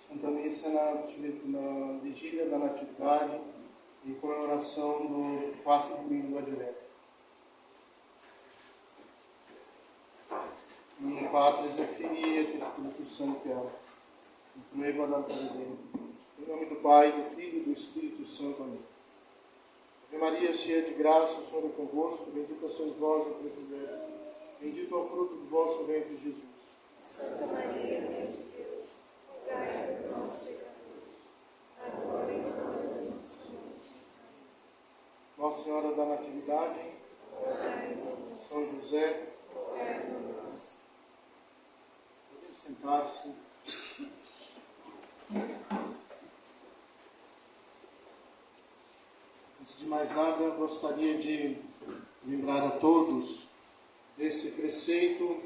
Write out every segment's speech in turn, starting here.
Santa Missa na vigília da Natividade e comemoração do quarto domingo do Advento. Em nome Patris et Filii et Spiritus Sancti. Inclueva da Presidente. Em nome do Pai, do Filho e do Espírito Santo. Amém. Ave Maria, cheia de graça, o Senhor é convosco. Bendita sois vós entre as mulheres. Bendito é o fruto do vosso ventre, Jesus. Santa Maria, Mãe de Deus, rogai por nós, pecadores, agora e na hora da nossa morte. Nossa Senhora da Natividade, Rogai por nós. São José, Rogai por nós. podem sentar-se. Antes de mais nada, gostaria de lembrar a todos desse preceito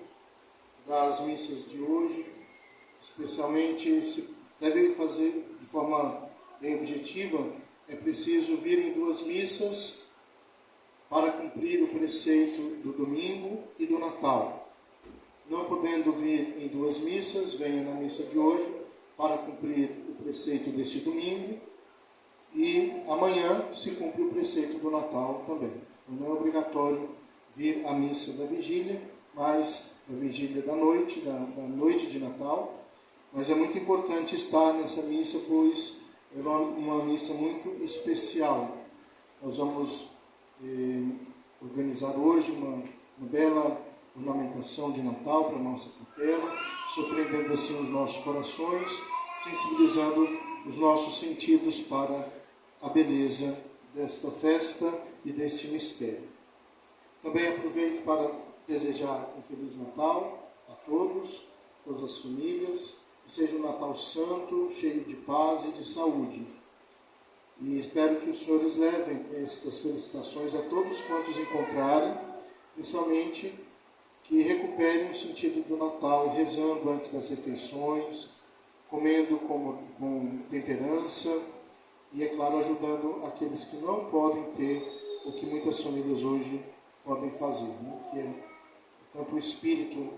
das missas de hoje, especialmente se deve fazer de forma bem objetiva, é preciso vir em duas missas para cumprir o preceito do domingo e do Natal. Não podendo vir em duas missas, venha na missa de hoje para cumprir o preceito deste domingo e amanhã se cumpre o preceito do Natal também. Não é obrigatório vir à missa da vigília, mas a vigília da noite de Natal, mas é muito importante estar nessa missa, pois é uma missa muito especial. Nós vamos organizar hoje uma bela ornamentação de Natal para a nossa capela, surpreendendo assim os nossos corações, sensibilizando os nossos sentidos para a beleza desta festa e deste mistério. Também aproveito para desejar um Feliz Natal a todas as famílias, que seja um Natal santo, cheio de paz e de saúde. E espero que os senhores levem estas felicitações a todos quantos encontrarem, principalmente que recuperem o sentido do Natal, rezando antes das refeições, comendo com temperança e, é claro, ajudando aqueles que não podem ter o que muitas famílias hoje podem fazer, né? Que é tanto o espírito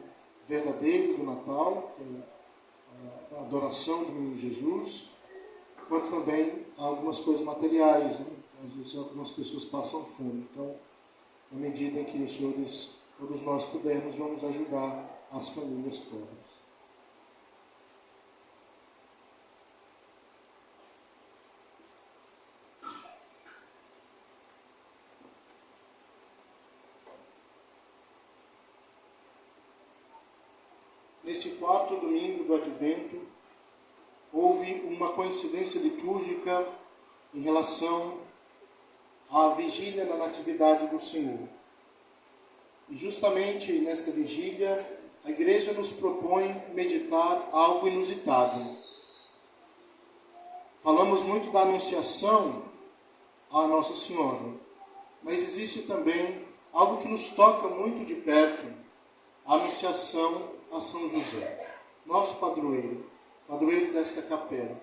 verdadeiro do Natal, que é a adoração do menino Jesus, quanto também algumas coisas materiais, né? Às vezes algumas pessoas passam fome. Então, na medida em que os senhores, todos nós pudermos, vamos ajudar as famílias pobres. Neste quarto domingo do Advento, houve uma coincidência litúrgica em relação à vigília da Natividade do Senhor. E justamente nesta vigília, a Igreja nos propõe meditar algo inusitado. Falamos muito da Anunciação à Nossa Senhora, mas existe também algo que nos toca muito de perto, a Anunciação a São José, nosso padroeiro desta capela.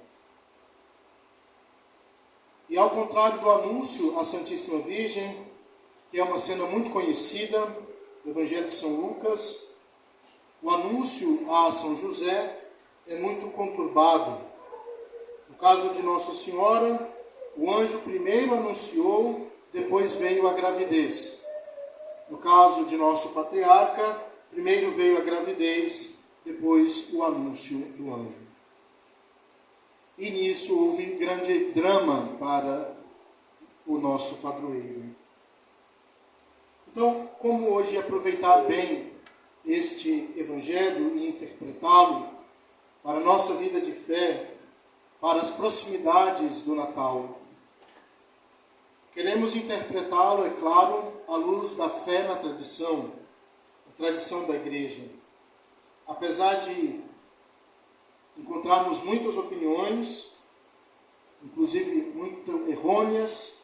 E ao contrário do anúncio à Santíssima Virgem, que é uma cena muito conhecida do Evangelho de São Lucas, o anúncio a São José é muito conturbado. No caso de Nossa Senhora, o anjo primeiro anunciou, depois veio a gravidez. No caso de nosso patriarca, primeiro veio a gravidez, depois o anúncio do anjo. E nisso houve grande drama para o nosso padroeiro. Então, como hoje aproveitar bem este Evangelho e interpretá-lo para a nossa vida de fé, para as proximidades do Natal? Queremos interpretá-lo, é claro, à luz da fé na tradição, a tradição da Igreja. Apesar de encontrarmos muitas opiniões, inclusive muito errôneas,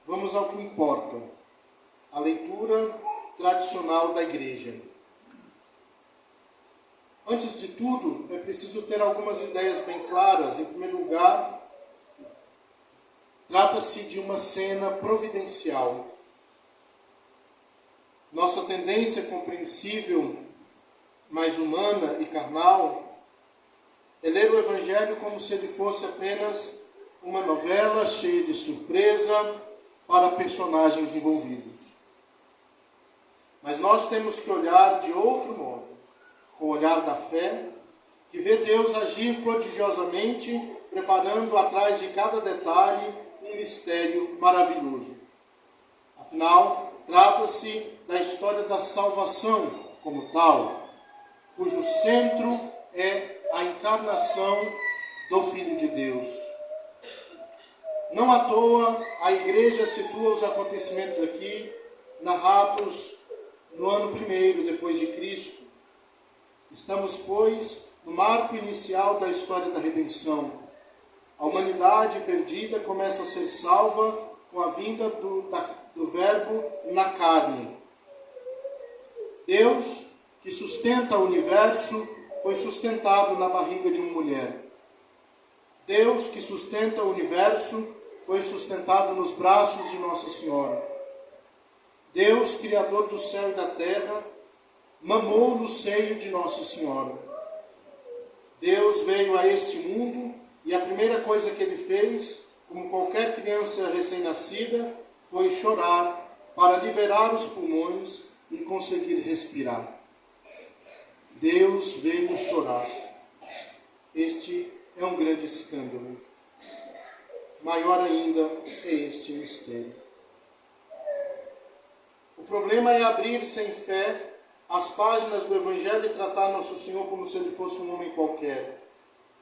vamos ao que importa, a leitura tradicional da Igreja. Antes de tudo, é preciso ter algumas ideias bem claras. Em primeiro lugar, trata-se de uma cena providencial. Nossa tendência compreensível, mais humana e carnal, é ler o Evangelho como se ele fosse apenas uma novela cheia de surpresa para personagens envolvidos. Mas nós temos que olhar de outro modo, com o olhar da fé, que vê Deus agir prodigiosamente, preparando atrás de cada detalhe um mistério maravilhoso. Afinal, trata-se da história da salvação como tal, cujo centro é a encarnação do Filho de Deus. Não à toa, a Igreja situa os acontecimentos aqui, narrados no ano 1º depois de Cristo. Estamos, pois, no marco inicial da história da redenção. A humanidade perdida começa a ser salva com a vinda do Verbo na carne. Deus, que sustenta o universo, foi sustentado na barriga de uma mulher. Deus, que sustenta o universo, foi sustentado nos braços de Nossa Senhora. Deus, Criador do céu e da terra, mamou no seio de Nossa Senhora. Deus veio a este mundo e a primeira coisa que ele fez, como qualquer criança recém-nascida, foi chorar para liberar os pulmões e conseguir respirar. Deus veio chorar. Este é um grande escândalo. Maior ainda é este mistério. O problema é abrir sem fé as páginas do Evangelho e tratar Nosso Senhor como se ele fosse um homem qualquer.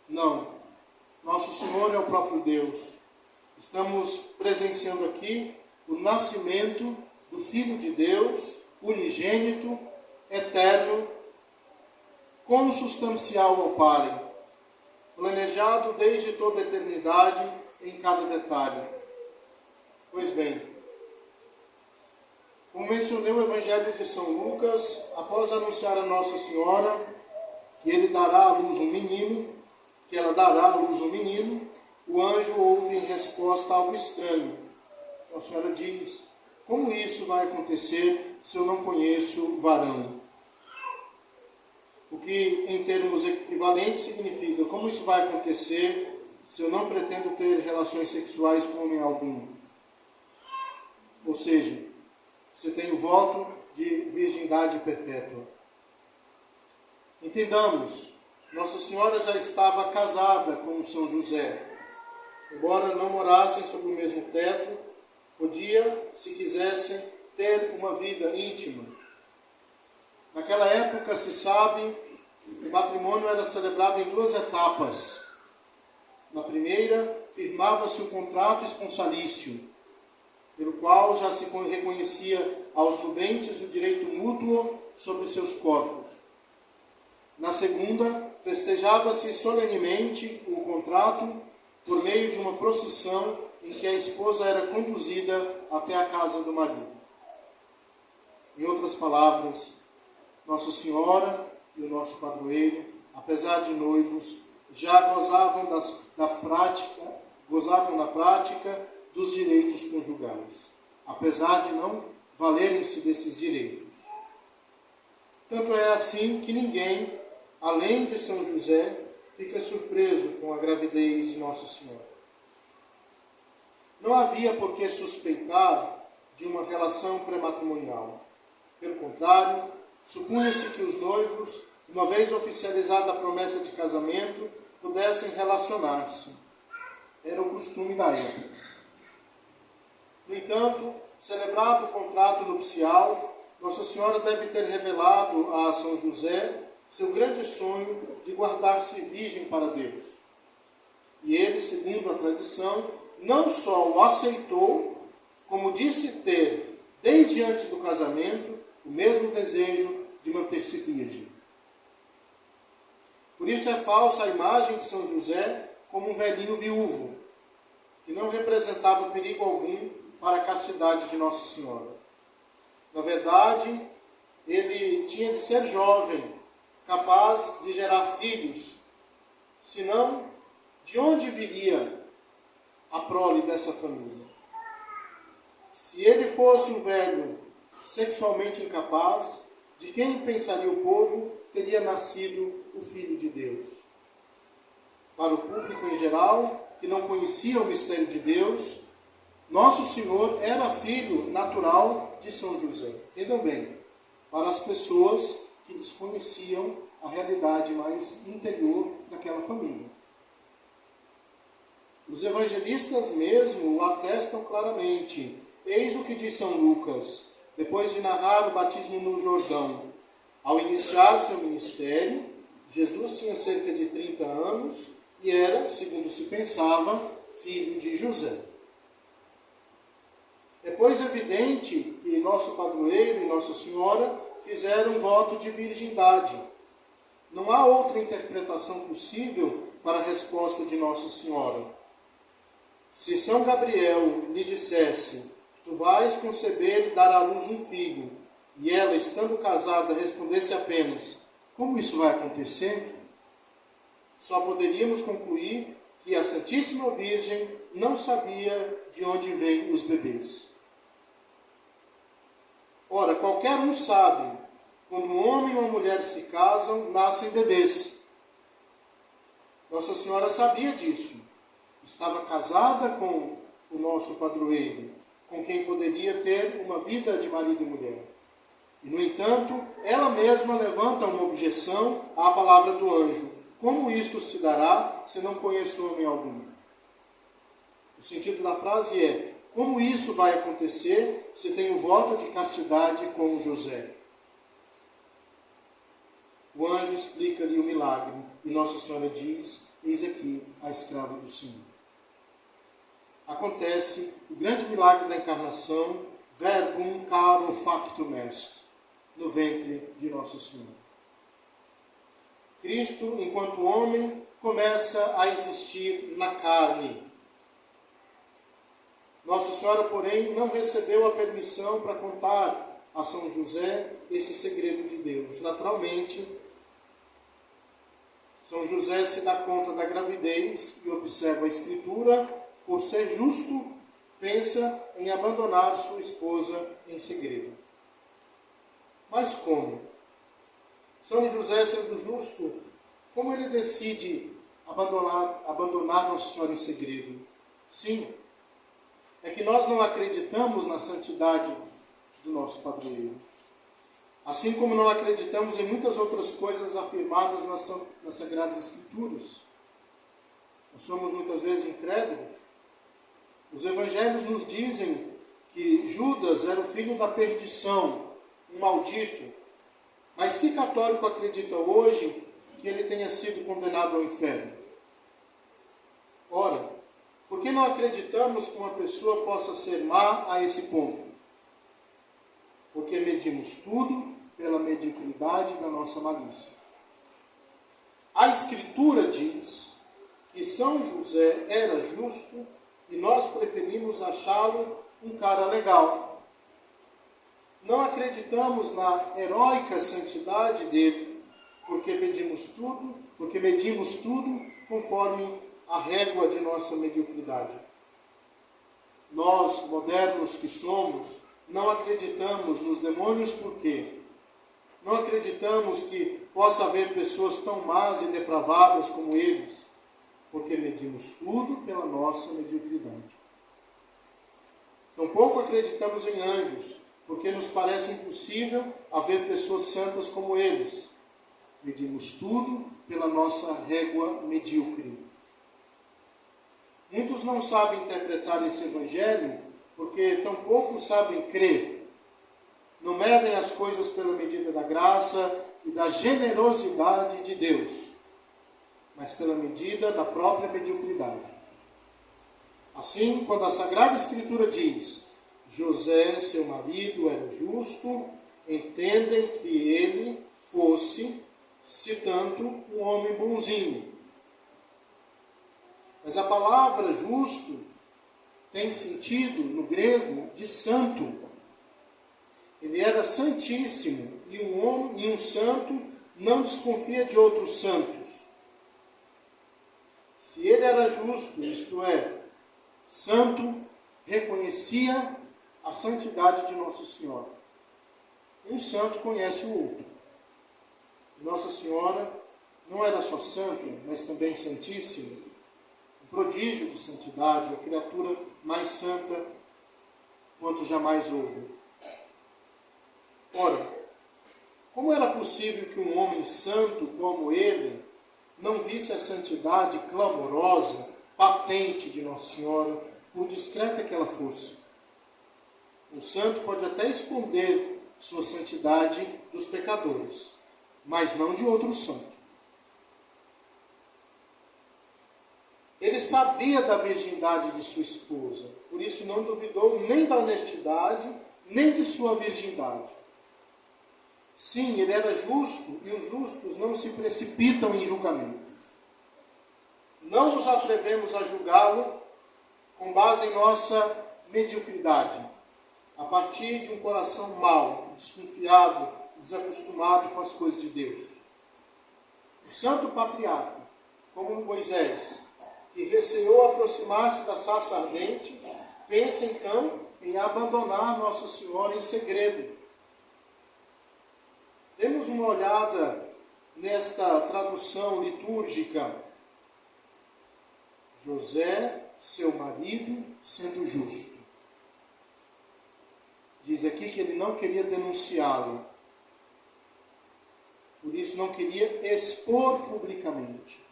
Não. Nosso Senhor é o próprio Deus. Estamos presenciando aqui o nascimento do Filho de Deus, unigênito, eterno, consubstancial ao Pai, planejado desde toda a eternidade em cada detalhe. Pois bem, como mencionei o Evangelho de São Lucas, após anunciar a Nossa Senhora que ele dará à luz um menino, que ela dará à luz um menino, o anjo ouve em resposta algo estranho. A Senhora diz: como isso vai acontecer se eu não conheço varão? O que, em termos equivalentes, significa: como isso vai acontecer se eu não pretendo ter relações sexuais com homem algum? Ou seja, você tem o voto de virgindade perpétua. Entendamos, Nossa Senhora já estava casada com São José. Embora não morassem sob o mesmo teto, podia, se quisessem, ter uma vida íntima. Naquela época, se sabe, o matrimônio era celebrado em 2 etapas. Na primeira, firmava-se o contrato esponsalício, pelo qual já se reconhecia aos nubentes o direito mútuo sobre seus corpos. Na segunda, festejava-se solenemente o contrato por meio de uma procissão em que a esposa era conduzida até a casa do marido. Em outras palavras, Nossa Senhora e o nosso padroeiro, apesar de noivos, já gozavam na prática dos direitos conjugais, apesar de não valerem-se desses direitos. Tanto é assim que ninguém, além de São José, fica surpreso com a gravidez de Nossa Senhora. Não havia por que suspeitar de uma relação pré-matrimonial. Pelo contrário, supunha-se que os noivos, uma vez oficializada a promessa de casamento, pudessem relacionar-se. Era o costume da época. No entanto, celebrado o contrato nupcial, Nossa Senhora deve ter revelado a São José seu grande sonho de guardar-se virgem para Deus. E ele, segundo a tradição, não só o aceitou, como disse ter, desde antes do casamento, o mesmo desejo de manter-se virgem. Por isso é falsa a imagem de São José como um velhinho viúvo, que não representava perigo algum para a castidade de Nossa Senhora. Na verdade, ele tinha de ser jovem, capaz de gerar filhos, senão, de onde viria a prole dessa família? Se ele fosse um velho sexualmente incapaz, de quem pensaria o povo teria nascido o Filho de Deus? para o público em geral, que não conhecia o mistério de Deus, Nosso Senhor era filho natural de São José. Entendam bem, para as pessoas que desconheciam a realidade mais interior daquela família. Os evangelistas mesmo o atestam claramente. Eis o que diz São Lucas, depois de narrar o batismo no Jordão. Ao iniciar seu ministério, Jesus tinha cerca de 30 anos e era, segundo se pensava, filho de José. É, pois, evidente que nosso padroeiro e Nossa Senhora fizeram voto de virgindade. Não há outra interpretação possível para a resposta de Nossa Senhora. Se São Gabriel lhe dissesse, tu vais conceber e dar à luz um filho, e ela, estando casada, respondesse apenas, como isso vai acontecer? Só poderíamos concluir que a Santíssima Virgem não sabia de onde vêm os bebês. Ora, qualquer um sabe, quando um homem e uma mulher se casam, nascem bebês. Nossa Senhora sabia disso. Estava casada com o nosso padroeiro, com quem poderia ter uma vida de marido e mulher. E, no entanto, ela mesma levanta uma objeção à palavra do anjo. Como isto se dará se não conheço homem algum? O sentido da frase é, como isso vai acontecer se tenho voto de castidade com José? O anjo explica-lhe o milagre e Nossa Senhora diz, eis aqui a escrava do Senhor. Acontece o grande milagre da encarnação, verbum caro factum est, no ventre de Nossa Senhora. Cristo, enquanto homem, começa a existir na carne. Nossa Senhora, porém, não recebeu a permissão para contar a São José esse segredo de Deus. Naturalmente, São José se dá conta da gravidez e observa a Escritura, por ser justo, pensa em abandonar sua esposa em segredo. Mas como? São José, sendo justo, como ele decide abandonar Nossa Senhora em segredo? Sim, é que nós não acreditamos na santidade do nosso padroeiro. Assim como não acreditamos em muitas outras coisas afirmadas nas Sagradas Escrituras. Nós somos muitas vezes incrédulos. Os evangelhos nos dizem que Judas era o filho da perdição, um maldito. Mas que católico acredita hoje que ele tenha sido condenado ao inferno? Ora, por que não acreditamos que uma pessoa possa ser má a esse ponto? Porque medimos tudo pela mediocridade da nossa malícia. A Escritura diz que São José era justo e nós preferimos achá-lo um cara legal. Não acreditamos na heróica santidade dele, porque medimos tudo conforme a régua de nossa mediocridade. Nós, modernos que somos, não acreditamos nos demônios por quê? Não acreditamos que possa haver pessoas tão más e depravadas como eles, porque medimos tudo pela nossa mediocridade. Tampouco acreditamos em anjos, porque nos parece impossível haver pessoas santas como eles. Medimos tudo pela nossa régua medíocre. Muitos não sabem interpretar esse evangelho, porque tampouco sabem crer. Não medem as coisas pela medida da graça e da generosidade de Deus, mas pela medida da própria mediocridade. Assim, quando a Sagrada Escritura diz, José, seu marido, era justo, entendem que ele fosse, se tanto, um homem bonzinho. Mas a palavra justo tem sentido, no grego, de santo. Ele era santíssimo, e um santo não desconfia de outros santos. Se ele era justo, isto é, santo, reconhecia a santidade de Nossa Senhora. Um santo conhece o outro. Nossa Senhora não era só santa, mas também santíssima, um prodígio de santidade, a criatura mais santa quanto jamais houve. Ora, como era possível que um homem santo como ele não visse a santidade clamorosa, patente de Nossa Senhora, por discreta que ela fosse? Um santo pode até esconder sua santidade dos pecadores, mas não de outro santo. Ele sabia da virgindade de sua esposa, por isso não duvidou nem da honestidade, nem de sua virgindade. Sim, ele era justo, e os justos não se precipitam em julgamentos. Não nos atrevemos a julgá-lo com base em nossa mediocridade, a partir de um coração mau, desconfiado, desacostumado com as coisas de Deus. O santo patriarca, como Moisés, que receou aproximar-se da sarça ardente, pensa então em abandonar Nossa Senhora em segredo. Demos uma olhada nesta tradução litúrgica. José, seu marido, sendo justo. Diz aqui que ele não queria denunciá-lo. Por isso não queria expor publicamente.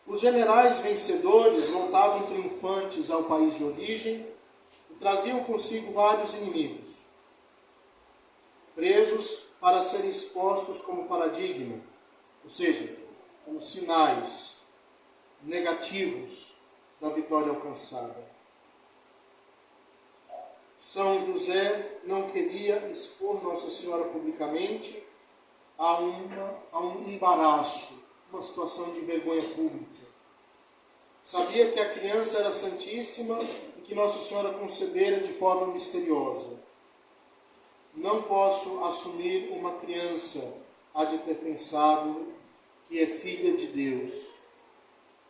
Os generais vencedores voltavam triunfantes ao país de origem e traziam consigo vários inimigos, presos para serem expostos como paradigma, ou seja, como sinais negativos da vitória alcançada. São José não queria expor Nossa Senhora publicamente a um embaraço, uma situação de vergonha pública. Sabia que a criança era santíssima e que Nossa Senhora concebera de forma misteriosa. Não posso assumir uma criança, há de ter pensado, que é filha de Deus.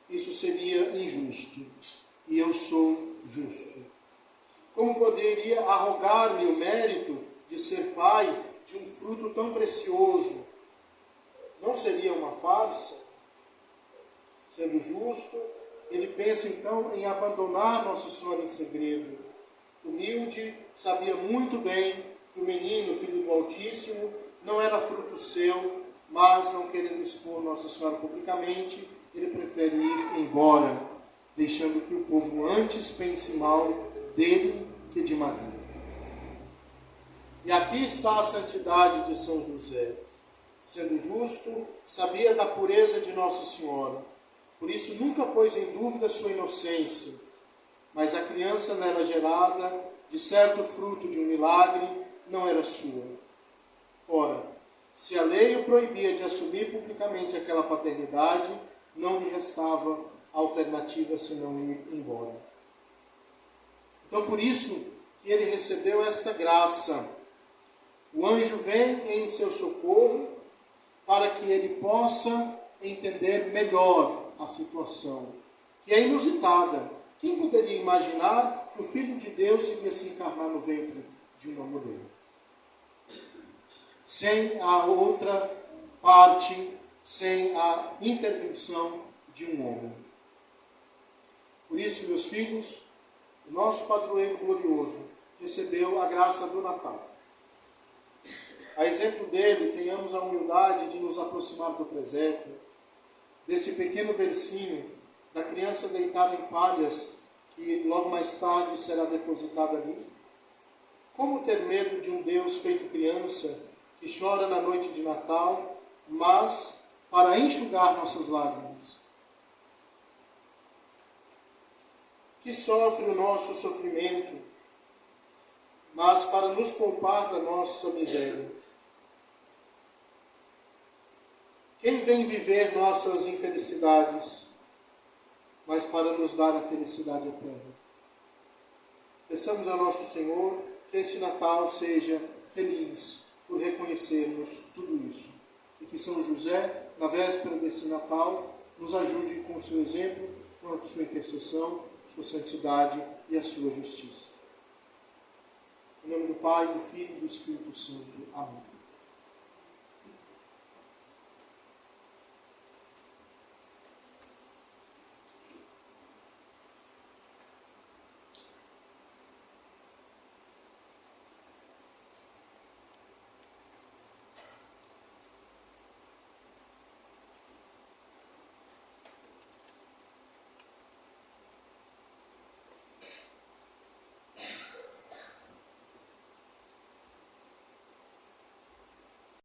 Isso seria injusto, e eu sou justo. Como poderia arrogar-me o mérito de ser pai de um fruto tão precioso? Não seria uma farsa? Sendo justo, ele pensa então em abandonar Nossa Senhora em segredo. Humilde, sabia muito bem que o menino, filho do Altíssimo, não era fruto seu, mas não querendo expor Nossa Senhora publicamente, ele prefere ir embora, deixando que o povo antes pense mal dele que de Maria. E aqui está a santidade de São José. Sendo justo, sabia da pureza de Nossa Senhora. Por isso nunca pôs em dúvida sua inocência. Mas a criança não era gerada de certo fruto de um milagre, não era sua. Ora, se a lei o proibia de assumir publicamente aquela paternidade, não lhe restava alternativa senão ir embora. Então por isso que ele recebeu esta graça. O anjo vem em seu socorro para que ele possa entender melhor a situação, que é inusitada. Quem poderia imaginar que o Filho de Deus iria se encarnar no ventre de uma mulher? Sem a outra parte, sem a intervenção de um homem. Por isso, meus filhos, o nosso padroeiro glorioso recebeu a graça do Natal. A exemplo dele, tenhamos a humildade de nos aproximar do presépio, desse pequeno bercinho, da criança deitada em palhas, que logo mais tarde será depositada ali. Como ter medo de um Deus feito criança, que chora na noite de Natal, mas para enxugar nossas lágrimas? Que sofre o nosso sofrimento, mas para nos poupar da nossa miséria. Quem vem viver nossas infelicidades, mas para nos dar a felicidade eterna? Peçamos ao nosso Senhor que este Natal seja feliz por reconhecermos tudo isso. E que São José, na véspera desse Natal, nos ajude com o seu exemplo, com a sua intercessão, sua santidade e a sua justiça. Em nome do Pai, do Filho e do Espírito Santo. Amém.